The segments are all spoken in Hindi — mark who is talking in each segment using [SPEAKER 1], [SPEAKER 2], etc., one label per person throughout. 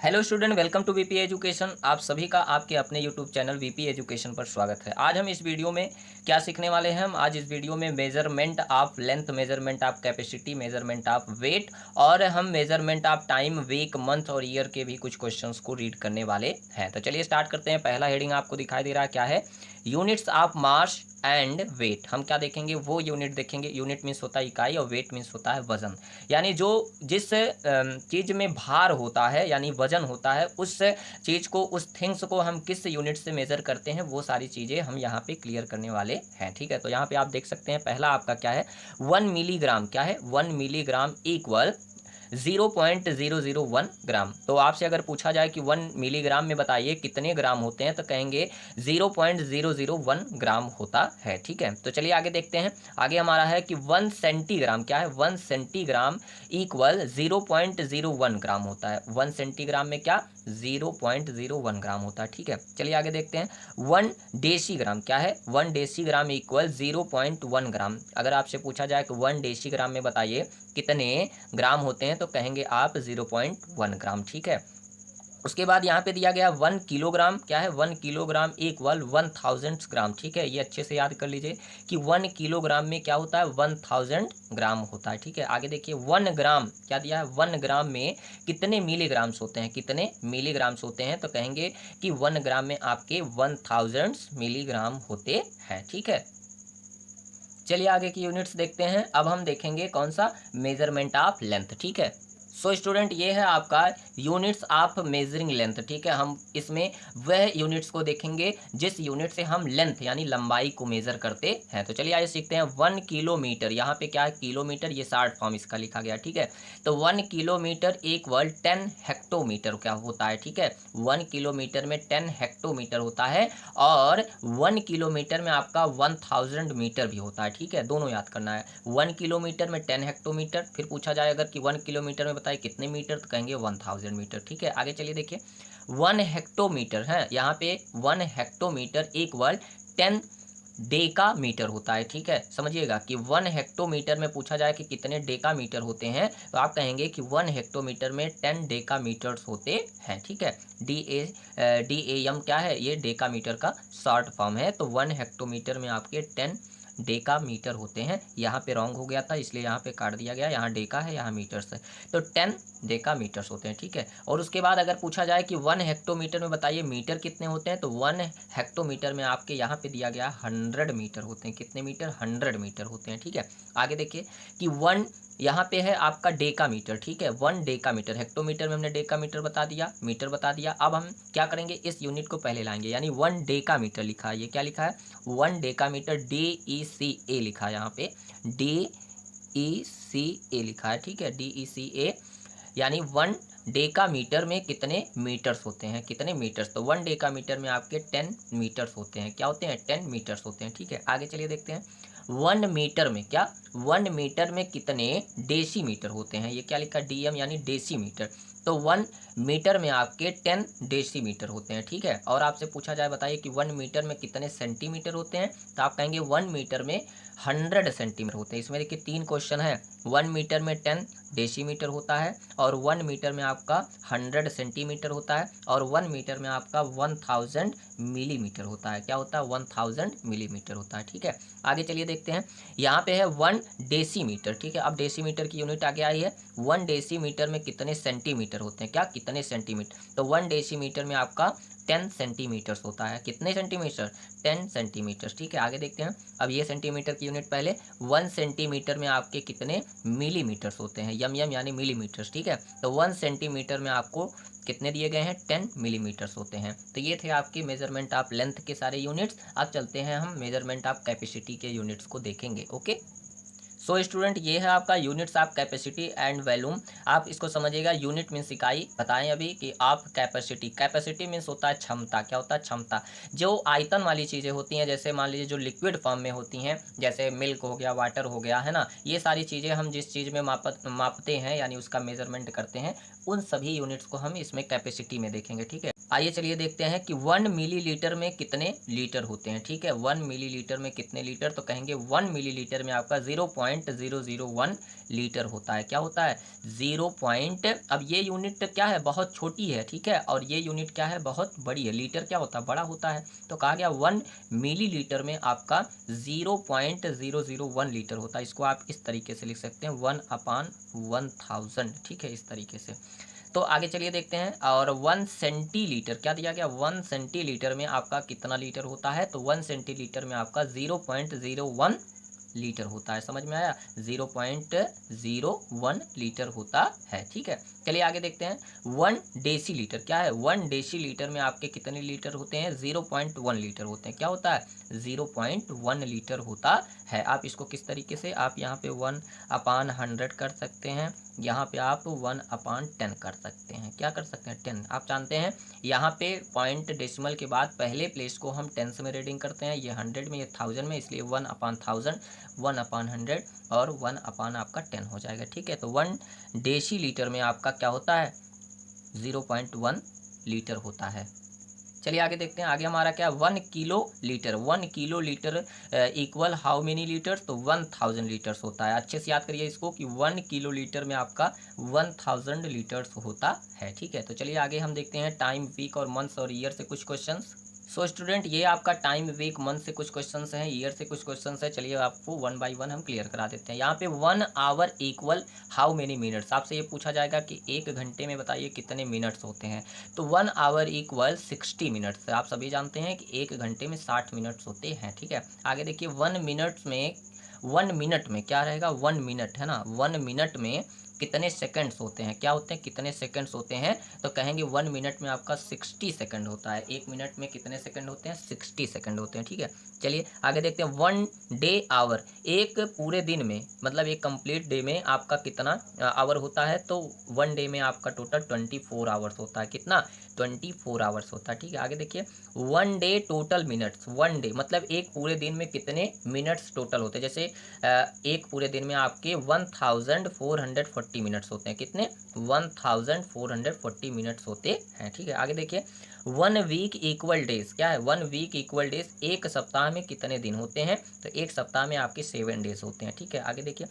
[SPEAKER 1] Hello student, welcome to VP education. आप सभी का आपके अपने यूट्यूब चैनल वीपी एजुकेशन पर स्वागत है। आज हम इस वीडियो में क्या सीखने वाले हैं? हम आज इस वीडियो में measurement of length, measurement of capacity, measurement of weight और हम measurement of time, week, month और ईयर के भी कुछ क्वेश्चंस को रीड करने वाले हैं। तो चलिए स्टार्ट करते हैं। पहला हेडिंग आपको दिखाई दे रहा है, क्या है? Units of mass and weight. हम क्या देखेंगे? वो यूनिट देखेंगे। यूनिट मीन्स होता है इकाई और वेट मीन्स होता है वजन। यानी जो जिस चीज़ में भार होता है यानी वजन होता है, उस चीज़ को, उस थिंग्स को हम किस यूनिट से मेज़र करते हैं, वो सारी चीज़ें हम यहाँ पे क्लियर करने वाले हैं। ठीक है, तो यहाँ पे आप देख सकते हैं पहला आपका क्या है? 1 मिलीग्राम। क्या है? 1 मिलीग्राम इक्वल 0.001 ग्राम। तो आपसे अगर पूछा जाए कि 1 मिलीग्राम में बताइए कितने ग्राम होते हैं, तो कहेंगे 0.001 ग्राम होता है। ठीक है, तो चलिए आगे देखते हैं। आगे हमारा है कि 1 सेंटीग्राम। क्या है? 1 सेंटीग्राम इक्वल 0.01 ग्राम होता है। 1 सेंटीग्राम में क्या? 0.01 ग्राम होता है। ठीक है, चलिए आगे देखते हैं। 1 डेसीग्राम। क्या है? 1 डेसीग्राम इक्वल 0.1 ग्राम। अगर आपसे पूछा जाए कि 1 डेसीग्राम में बताइए कितने ग्राम होते हैं, तो कहेंगे आप 0.1 ग्राम। ठीक है, उसके बाद यहाँ पे दिया गया 1 किलोग्राम। क्या है? 1 किलोग्राम इक्वल 1000 ग्राम। ठीक है, ये अच्छे से याद कर लीजिए कि 1 किलोग्राम में क्या होता है? 1000 ग्राम होता है। ठीक है, आगे देखिए 1 ग्राम। क्या दिया है? 1 ग्राम में कितने मिलीग्राम्स होते हैं? कितने मिलीग्राम्स होते हैं? तो कहेंगे कि 1 ग्राम में आपके 1000 मिलीग्राम होते हैं। ठीक है, चलिए आगे की यूनिट्स देखते हैं। अब हम देखेंगे कौन सा? Measurement of length. ठीक है, सो स्टूडेंट, ये है आपका यूनिट्स ऑफ मेजरिंग लेंथ। ठीक है, हम इसमें वह यूनिट्स को देखेंगे जिस यूनिट से हम लेंथ यानी लंबाई को मेजर करते हैं। तो चलिए आइए सीखते हैं। 1 किलोमीटर, यहाँ पे क्या है? किलोमीटर, ये शॉर्ट फॉर्म इसका लिखा गया। ठीक है, तो 1 किलोमीटर इक्वल 10 हेक्टोमीटर क्या होता है? ठीक है, 1 किलोमीटर में 10 हेक्टोमीटर होता है और 1 किलोमीटर में आपका 1000 मीटर भी होता है। ठीक है, दोनों याद करना है। 1 किलोमीटर में 10 हेक्टोमीटर, फिर पूछा जाए अगर कि 1 किलोमीटर में बताइए कितने मीटर, तो कहेंगे 1000 मीटर। ठीक है, आगे चलिए देखिए। 1 हेक्टोमीटर है, यहाँ पे 1 हेक्टोमीटर इक्वल 10 डेका मीटर होता है। ठीक है, समझिएगा कि 1 हेक्टोमीटर में पूछा जाए कि कितने डेका मीटर होते हैं, तो आप कहेंगे कि 1 हेक्टोमीटर में 10 डेका मीटर्स होते हैं। ठीक है, DAM क्या है? ये डेका मीटर का शॉर्ट फॉर्म है। तो 1 हेक्टोमीटर में आपके 10 डेका मीटर होते हैं। यहाँ पे रॉन्ग हो गया था, इसलिए यहाँ पे काट दिया गया। यहाँ डेका है, यहाँ मीटर्स है, तो 10 डेका मीटर्स होते हैं। ठीक है, और उसके बाद अगर पूछा जाए कि 1 हेक्टोमीटर में बताइए मीटर कितने होते हैं, तो 1 हेक्टोमीटर में आपके यहाँ पे दिया गया 100 मीटर होते हैं। कितने मीटर? 100 मीटर होते हैं। ठीक है, आगे देखिए कि यहाँ पे है आपका डेका मीटर। ठीक है, 1 डेका मीटर। हेक्टोमीटर में हमने डेका मीटर बता दिया, मीटर बता दिया। अब हम क्या करेंगे? इस यूनिट को पहले लाएंगे, यानी 1 डेका मीटर लिखा है। ये क्या लिखा है? 1 डेका मीटर, DECA लिखा है यहाँ पे, DECA लिखा है। ठीक है, DECA यानी 1 डेका मीटर में कितने मीटर्स होते हैं? कितने मीटर्स? तो 1 डेका मीटर में आपके 10 मीटर्स होते हैं। क्या होते हैं? 10 मीटर्स होते हैं। ठीक है, आगे चलिए देखते हैं। 1 मीटर में क्या? 1 मीटर में कितने डेसीमीटर होते हैं? ये क्या लिखा? DM यानी डेसीमीटर। तो 1 मीटर में आपके 10 डेसीमीटर होते हैं। ठीक है, और आपसे पूछा जाए बताइए कि 1 मीटर में कितने सेंटीमीटर होते हैं, तो आप कहेंगे 1 मीटर में 100 सेंटीमीटर होते हैं। इसमें देखिए 3 क्वेश्चन है। 1 मीटर में 10 डेसीमीटर होता है, और 1 मीटर में आपका 100 सेंटीमीटर होता है, और 1 मीटर में आपका 1000 मिलीमीटर होता है। क्या होता है? 1000 मिलीमीटर होता है। ठीक है, आगे चलिए देखते हैं। यहाँ पे है 1 डेसीमीटर। ठीक है, अब डेसीमीटर की यूनिट आगे आई है। 1 डेसीमीटर में कितने सेंटीमीटर होते हैं? क्या? कितने सेंटीमीटर? तो 1 डेसीमीटर में आपका 10 सेंटीमीटर्स होता है। कितने सेंटीमीटर? 10 सेंटीमीटर्स। ठीक है, आगे देखते हैं। अब ये सेंटीमीटर की यूनिट पहले। 1 सेंटीमीटर में आपके कितने मिलीमीटर्स होते हैं? यम यानी मिलीमीटर्स। ठीक है, तो 1 सेंटीमीटर में आपको कितने दिए गए हैं? 10 मिलीमीटर्स होते हैं। तो ये थे आपके मेजरमेंट ऑफ लेंथ के सारे यूनिट्स। अब चलते हैं हम मेजरमेंट ऑफ कैपेसिटी के यूनिट्स को देखेंगे। ओके, सो स्टूडेंट, ये है आपका units of capacity and volume. आप इसको समझिएगा। यूनिट मीन्स इकाई, बताएं अभी कि आप कैपेसिटी। कैपेसिटी मीन्स होता है क्षमता। क्या होता है? क्षमता। जो आयतन वाली चीज़ें होती हैं, जैसे मान लीजिए जो लिक्विड फॉर्म में होती हैं, जैसे मिल्क हो गया, वाटर हो गया, है ना, ये सारी चीज़ें हम जिस चीज़ में मापते हैं यानी उसका मेजरमेंट करते हैं, उन सभी यूनिट्स को हम इसमें कैपेसिटी में देखेंगे। ठीक है, आइए चलिए देखते हैं कि 1 मिलीलीटर में कितने लीटर होते हैं। ठीक है, 1 मिलीलीटर में कितने लीटर, तो कहेंगे 1 मिलीलीटर में आपका 0.001 लीटर होता है। क्या होता है? 0 पॉइंट, अब ये यूनिट क्या है, बहुत छोटी है। ठीक है, और ये यूनिट क्या है, बहुत बड़ी है। लीटर क्या होता है, बड़ा होता है। तो कहा गया 1 मिलीलीटर में आपका 0.001 लीटर होता है। इसको आप इस तरीके से लिख सकते हैं 1/1000। ठीक है, इस तरीके से। तो आगे चलिए देखते हैं। और 1 सेंटीलीटर क्या दिया गया, 1 सेंटीलीटर में आपका कितना लीटर होता है, तो 1 सेंटीलीटर में आपका 0.01 लीटर होता है। समझ में आया? 0.01 लीटर होता है। ठीक है, चलिए आगे देखते हैं। 1 डेसीलीटर क्या है, 1 डेसीलीटर में आपके कितने लीटर होते हैं, 0.1 लीटर होते हैं। क्या होता है? 0.1 लीटर होता है। आप इसको किस तरीके से, आप यहाँ पे 1/100 कर सकते हैं, यहाँ पे आप 1/10 कर सकते हैं। क्या कर सकते हैं? 10। आप जानते हैं यहाँ पे पॉइंट डेसिमल के बाद पहले प्लेस को हम टेंस में रीडिंग करते हैं, ये 100 में, ये 1000 में, इसलिए 1/1000, 1/100 और 1/ आपका 10 हो जाएगा। ठीक है, तो 1 डेसीलीटर में आपका क्या होता है, 0.1 लीटर होता है। चलिए आगे देखते हैं। आगे हमारा क्या है, 1 kilo litre. 1 kilo litre equal how many litres, तो 1000 लीटर्स होता है। अच्छे से याद करिए इसको कि 1 किलो लीटर में आपका 1000 लीटर्स होता है। ठीक है, तो चलिए आगे हम देखते हैं टाइम, वीक और मंथ्स और ईयर से कुछ क्वेश्चंस। सो स्टूडेंट, ये आपका टाइम, वीक, मंथ से कुछ क्वेश्चंस हैं, ईयर से कुछ क्वेश्चंस है। चलिए आपको 1 बाय 1 हम क्लियर करा देते हैं। यहाँ पे 1 hour equal how many minutes, आपसे ये पूछा जाएगा कि 1 घंटे में बताइए कितने मिनट्स होते हैं। तो 1 आवर इक्वल 60 मिनट्स। आप सभी जानते हैं कि 1 घंटे में 60 मिनट्स होते हैं। ठीक है, आगे देखिए 1 मिनट्स में, 1 मिनट में क्या रहेगा, 1 मिनट है ना, 1 मिनट में कितने सेकंड्स होते हैं, क्या होते हैं, कितने सेकंड्स होते हैं, तो कहेंगे 1 मिनट में आपका 60 सेकंड होता है। 1 मिनट में कितने सेकंड होते हैं, 60 सेकंड होते हैं। ठीक है, चलिए आगे देखते हैं। 1 डे आवर, एक पूरे दिन में, मतलब एक कंप्लीट डे में आपका कितना आवर होता है, तो 1 डे में आपका टोटल 24 आवर्स होता है। कितना? 24 आवर्स होता है। ठीक है, आगे देखिए 1 डे टोटल मिनट्स, 1 डे मतलब एक पूरे दिन में कितने मिनट्स टोटल होते हैं। जैसे एक पूरे दिन में आपके 1440 मिनट्स होते हैं। कितने? 1440 मिनट्स होते हैं। ठीक है, आगे देखिए 1 वीक इक्वल डेज क्या है, 1 वीक इक्वल डेज, एक सप्ताह में कितने दिन होते हैं, तो एक सप्ताह में आपके 7 डेज होते हैं। ठीक है, आगे देखिए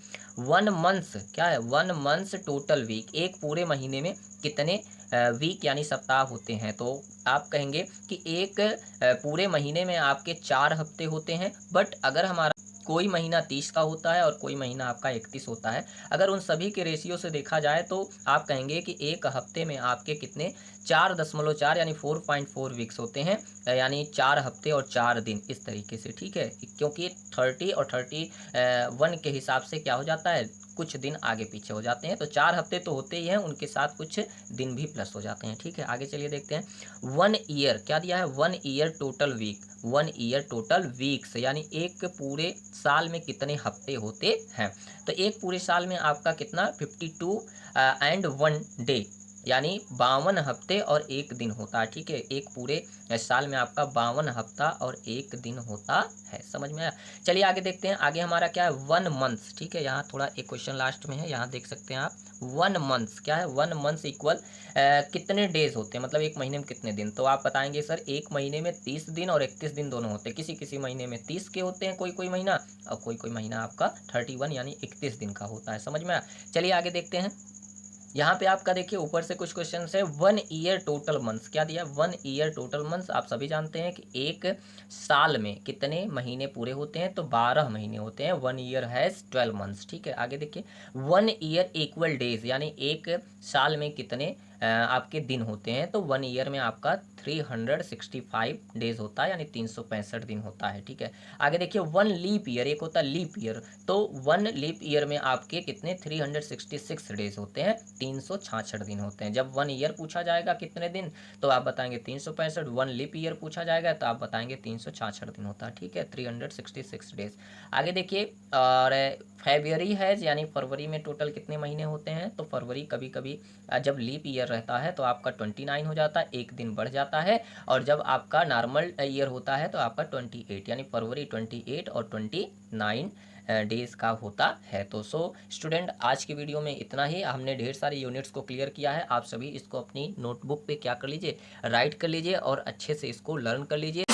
[SPEAKER 1] 1 मंथ्स क्या है, 1 मंथ्स टोटल वीक, एक पूरे महीने में कितने वीक यानी सप्ताह होते हैं। तो आप कहेंगे कि एक पूरे महीने में आपके 4 हफ्ते होते हैं। बट अगर हमारा कोई महीना 30 का होता है और कोई महीना आपका 31 होता है, अगर उन सभी के रेशियो से देखा जाए तो आप कहेंगे कि एक हफ्ते में आपके कितने, 4.4 यानी 4.4 वीक्स होते हैं, यानी 4 हफ्ते और 4 दिन, इस तरीके से। ठीक है, क्योंकि 30 और 31 के हिसाब से क्या हो जाता है, कुछ दिन आगे पीछे हो जाते हैं। तो 4 हफ्ते तो होते ही हैं, उनके साथ कुछ दिन भी प्लस हो जाते हैं। ठीक है, आगे चलिए देखते हैं। 1 ईयर क्या दिया है, 1 year total week, 1 year total weeks, यानी एक पूरे साल में कितने हफ्ते होते हैं। तो एक पूरे साल में आपका कितना, 52 एंड 1 डे, यानी 52 हफ्ते और 1 दिन होता है। ठीक है, एक पूरे साल में आपका 52 हफ्ता और 1 दिन होता है। समझ में आया? चलिए आगे देखते हैं। आगे हमारा क्या है, 1 मंथ्स। ठीक है, यहाँ थोड़ा एक क्वेश्चन लास्ट में है, यहाँ देख सकते हैं आप। 1 मंथ्स क्या है, 1 मंथ्स इक्वल कितने डेज होते हैं, मतलब एक महीने में कितने दिन। तो आप बताएंगे सर एक महीने में 30 दिन और 31 दिन दोनों होते हैं। किसी किसी महीने में 30 के होते हैं, कोई कोई महीना, और कोई कोई महीना आपका 31 यानी 31 दिन का होता है। समझ में आया? चलिए आगे देखते हैं। यहाँ पे आपका देखिए ऊपर से कुछ क्वेश्चन है। 1 ईयर टोटल मंथ्स क्या दिया, 1 ईयर टोटल मंथ्स। आप सभी जानते हैं कि एक साल में कितने महीने पूरे होते हैं, तो 12 महीने होते हैं। 1 ईयर हैज़ 12 मंथ्स। ठीक है, आगे देखिए 1 ईयर इक्वल डेज, यानी एक साल में कितने आपके दिन होते हैं, तो 1 ईयर में आपका 365 डेज होता है, यानी 365 दिन होता है। ठीक है, आगे देखिए 1 लीप ईयर, एक होता है लीप ईयर, तो 1 लीप ईयर में आपके कितने, 366 डेज होते हैं, 366 दिन होते हैं। जब 1 ईयर पूछा जाएगा कितने दिन, तो आप बताएंगे 365। 1 लीप ईयर पूछा जाएगा तो आप बताएंगे 366 दिन होता है। ठीक है, 366 डेज। आगे देखिए, और फरवरी है, यानी फरवरी में टोटल कितने महीने होते हैं, तो फरवरी कभी कभी जब लीप ईयर रहता है तो आपका 29 हो जाता है, एक दिन बढ़ जाता है। और जब आपका नॉर्मल ईयर होता है तो आपका 28, यानी फरवरी 28 और 29 डेज का होता है। तो स्टूडेंट, आज की वीडियो में इतना ही। हमने ढेर सारे यूनिट्स को क्लियर किया है। आप सभी इसको अपनी नोटबुक पे क्या कर लीजिए, राइट कर लीजिए और अच्छे से इसको लर्न कर लीजिए।